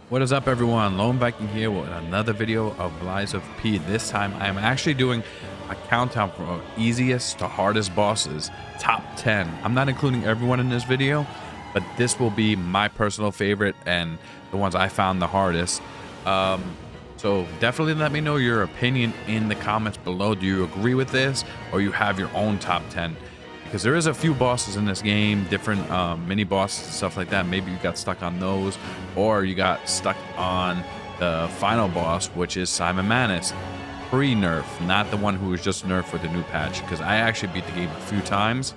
What is up, everyone? Lone Viking here with another video of Lies of P. This time I am actually doing a countdown from easiest to hardest bosses, top 10. I'm not including everyone in this video, but this will be my personal favorite and the ones I found the hardest. So definitely let me know your opinion in the comments below. Do you agree with this, or you have your own top 10? Because there is a few bosses in this game, different mini bosses and stuff like that. Maybe you got stuck on those, or you got stuck on the final boss, which is Simon Manus pre-nerf, not the one who was just nerfed with the new patch. Because I actually beat the game a few times,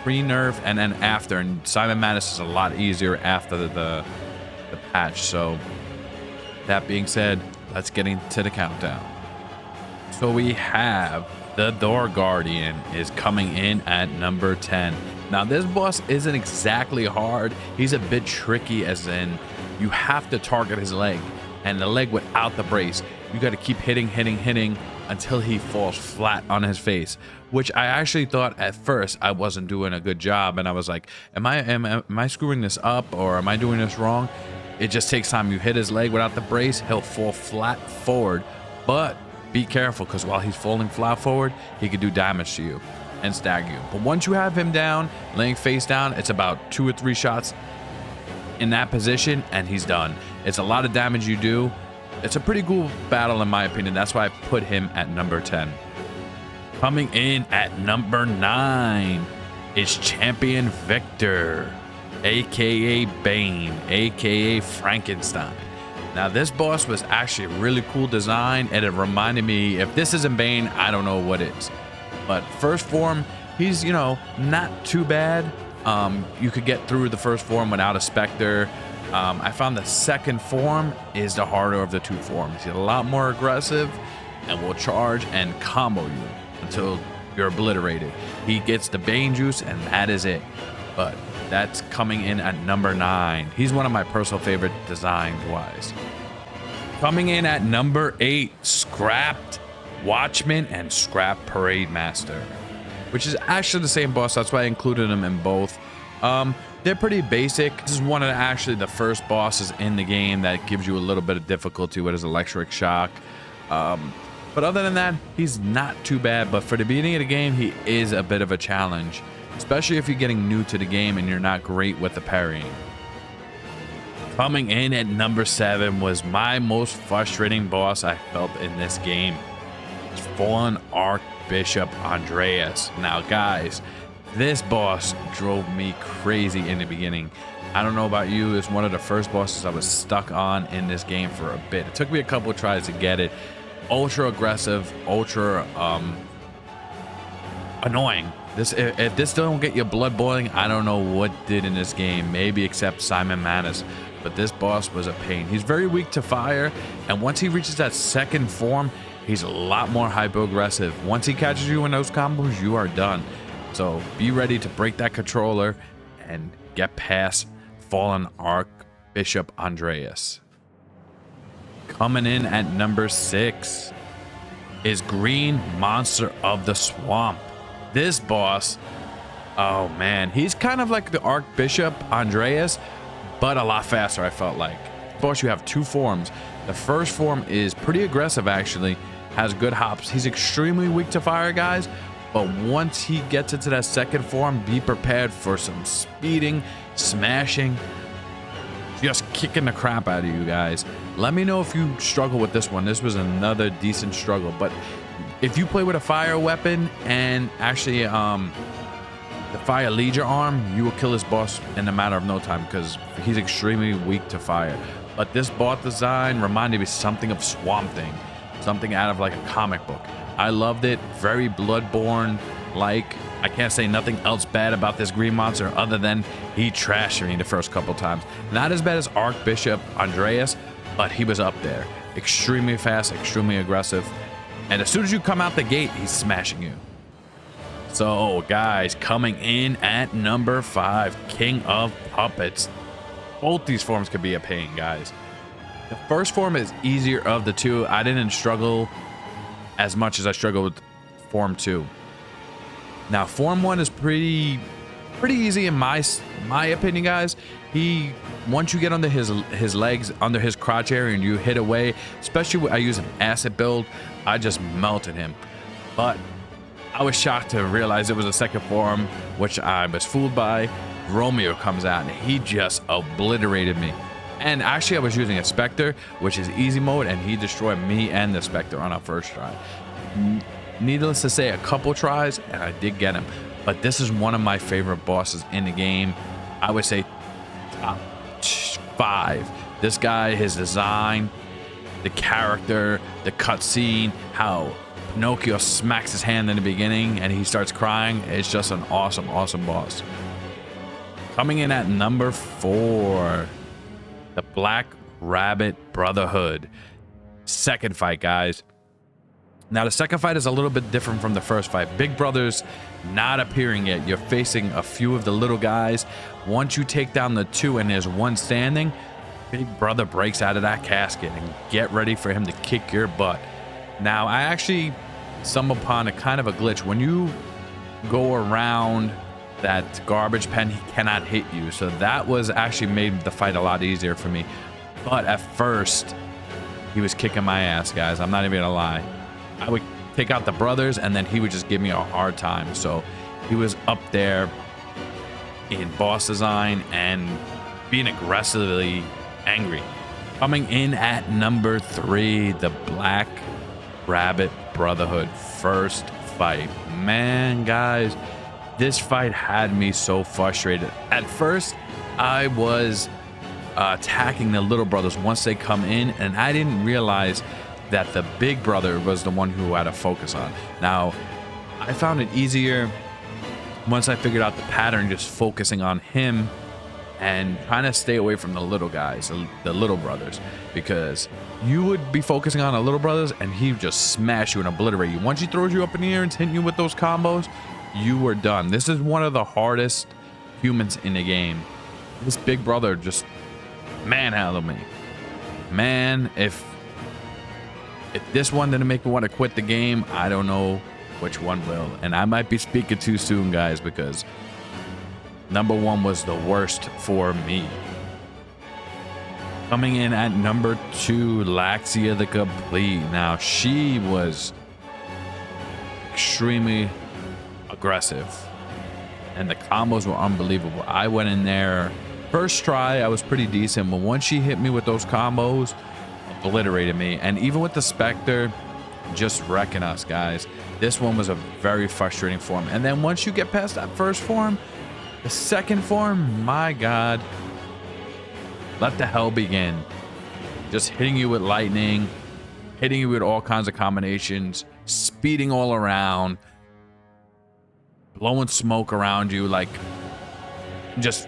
pre-nerf and then after. And Simon Manus is a lot easier after the patch. So that being said, let's get into the countdown. So we have the Door Guardian is coming in at number 10. Now this boss isn't exactly hard. He's a bit tricky, as in you have to target his leg, and the leg without the brace. You got to keep hitting until he falls flat on his face, which I actually thought at first I wasn't doing a good job, and I was like, am I screwing this up, or am I doing this wrong? It just takes time. You hit his leg without the brace, he'll fall flat forward, but be careful, because while he's falling flat forward, he could do damage to you and stagger you. But once you have him down, laying face down, it's about 2 or 3 shots in that position and he's done. It's a lot of damage you do. It's a pretty cool battle in my opinion. That's why I put him at number 10. Coming in at number 9 is Champion Victor, aka Bane, aka Frankenstein. Now this boss was actually a really cool design, and it reminded me, if this isn't Bane, I don't know what is. But first form, he's, you know, not too bad. You could get through the first form without a Spectre. I found the second form is the harder of the 2 forms. He's a lot more aggressive and will charge and combo you until you're obliterated. He gets the Bane juice and that is it. But that's coming in at number 9. He's one of my personal favorite designs wise. Coming in at number 8, Scrapped Watchman and Scrap Parade Master, which is actually the same boss. That's why I included them in both. They're pretty basic. This is one of the first bosses in the game that gives you a little bit of difficulty with his electric shock. But other than that, he's not too bad. But for the beginning of the game, he is a bit of a challenge, especially if you're getting new to the game and you're not great with the parrying. Coming in at number 7 was my most frustrating boss I felt in this game. It's Fallen Archbishop Andreas. Now guys, this boss drove me crazy in the beginning. I don't know about you, it's one of the first bosses I was stuck on in this game for a bit. It took me a couple of tries to get it. Ultra aggressive, ultra annoying. If this don't get your blood boiling, I don't know what did in this game, maybe except Simon Manus. But this boss was a pain. He's very weak to fire, and once he reaches that second form, he's a lot more hyper aggressive. Once he catches you in those combos, you are done. So be ready to break that controller and get past Fallen Archbishop Andreas. Coming in at number 6 is Green Monster of the Swamp. This boss, oh man, he's kind of like the Archbishop Andreas, but a lot faster. I felt like. Boss, you have 2 forms. The first form is pretty aggressive, actually, has good hops. He's extremely weak to fire, guys, but once he gets into that second form, be prepared for some speeding, smashing, just kicking the crap out of you guys. Let me know if you struggle with this one. This was another decent struggle, but if you play with a fire weapon and actually the fire leads your arm, you will kill this boss in a matter of no time, because he's extremely weak to fire. But this boss design reminded me something of Swamp Thing, something out of like a comic book. I loved it. Very Bloodborne like. I can't say nothing else bad about this green monster other than he trashed me the first couple times. Not as bad as Archbishop Andreas, but he was up there. Extremely fast, extremely aggressive, and as soon as you come out the gate, he's smashing you. So guys, coming in at number 5, King of Puppets. Both these forms could be a pain, guys. The first form is easier of the 2. I didn't struggle as much as I struggled with form 2. Now form 1 is pretty pretty easy in my opinion, guys. He, once you get under his legs, under his crotch area, and you hit away, especially I use an acid build, I just melted him. But I was shocked to realize it was a second form, which I was fooled by. Romeo comes out and he just obliterated me. And actually I was using a Spectre, which is easy mode, and he destroyed me and the Spectre on our first try. Needless to say, a couple tries and I did get him. But this is one of my favorite bosses in the game. I would say top 5. This guy, his design, the character, the cutscene, how Pinocchio smacks his hand in the beginning and he starts crying. It's just an awesome, awesome boss. Coming in at number 4, the Black Rabbit Brotherhood. Second fight, guys. Now, the second fight is a little bit different from the first fight. Big Brother's not appearing yet. You're facing a few of the little guys. Once you take down the 2 and there's 1 standing, Big Brother breaks out of that casket, and get ready for him to kick your butt. Now, I actually stumbled upon a kind of a glitch. When you go around that garbage pen, he cannot hit you. So that was actually made the fight a lot easier for me. But at first, he was kicking my ass, guys. I'm not even gonna lie. I would take out the brothers and then he would just give me a hard time. So he was up there in boss design and being aggressively angry. Coming in at number 3, the Black Rabbit Brotherhood first fight. Man, guys, this fight had me so frustrated. At first, I was attacking the little brothers once they come in, and I didn't realize that the big brother was the one who I had to focus on. Now, I found it easier once I figured out the pattern, just focusing on him and trying to stay away from the little guys, the little brothers, because you would be focusing on the little brothers and he would just smash you and obliterate you. Once he throws you up in the air and hitting you with those combos, you were done. This is one of the hardest humans in the game. This big brother just manhandled me. Man, if this one didn't make me want to quit the game, I don't know which one will. And I might be speaking too soon, guys, because number 1 was the worst for me. Coming in at number 2, Laxia the Complete. Now, she was extremely aggressive and the combos were unbelievable. I went in there, first try, I was pretty decent, but once she hit me with those combos, obliterated me. And even with the Spectre, just wrecking us, guys. This one was a very frustrating form. And then once you get past that first form, the second form, my God, let the hell begin. Just hitting you with lightning, hitting you with all kinds of combinations, speeding all around, blowing smoke around you, like just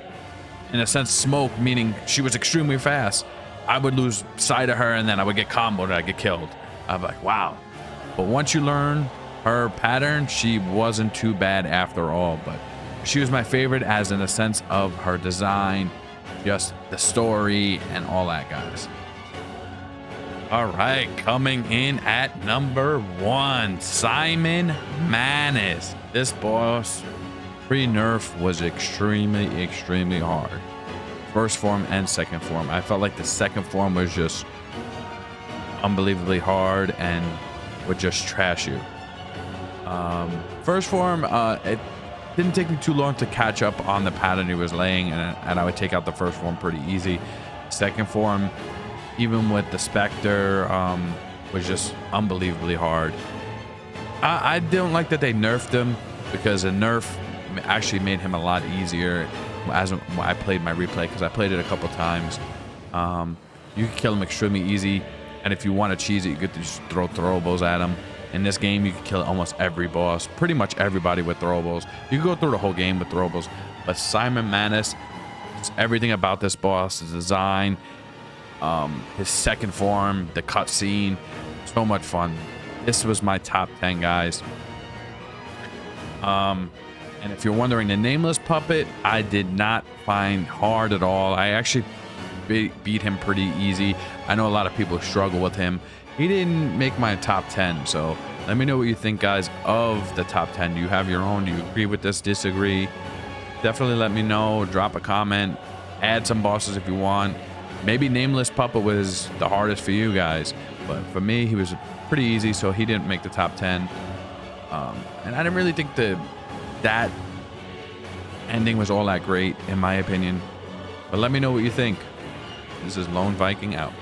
in a sense smoke, meaning she was extremely fast. I would lose sight of her and then I would get comboed and I'd get killed. I'm like, wow. But once you learn her pattern, she wasn't too bad after all. But she was my favorite as in a sense of her design, just the story and all that, guys. All right, coming in at number 1, Simon Manus. This boss pre-nerf was extremely hard. First form and second form. I felt like the second form was just unbelievably hard and would just trash you. First form, it didn't take me too long to catch up on the pattern he was laying, and I would take out the first form pretty easy. Second form, even with the Spectre, was just unbelievably hard. I don't like that they nerfed him, because a nerf actually made him a lot easier as I played my replay, because I played it a couple times. You can kill him extremely easy, and if you want to cheese it, you get to just throw throwables at him. In this game, you can kill almost every boss, pretty much everybody with throwables. You can go through the whole game with throwables, but Simon Manus, everything about this boss, his design, his second form, the cutscene, so much fun. This was my top 10, guys. And if you're wondering, the Nameless Puppet, I did not find hard at all. I actually beat him pretty easy. I know a lot of people struggle with him. He didn't make my top 10, so let me know what you think, guys, of the top 10. Do you have your own? Do you agree with this, disagree? definitely let me know. Drop a comment. Add some bosses if you want. Maybe Nameless Puppa was the hardest for you guys, but for me, he was pretty easy, so he didn't make the top 10. And I didn't really think that ending was all that great, in my opinion. But let me know what you think. This is Lone Viking out.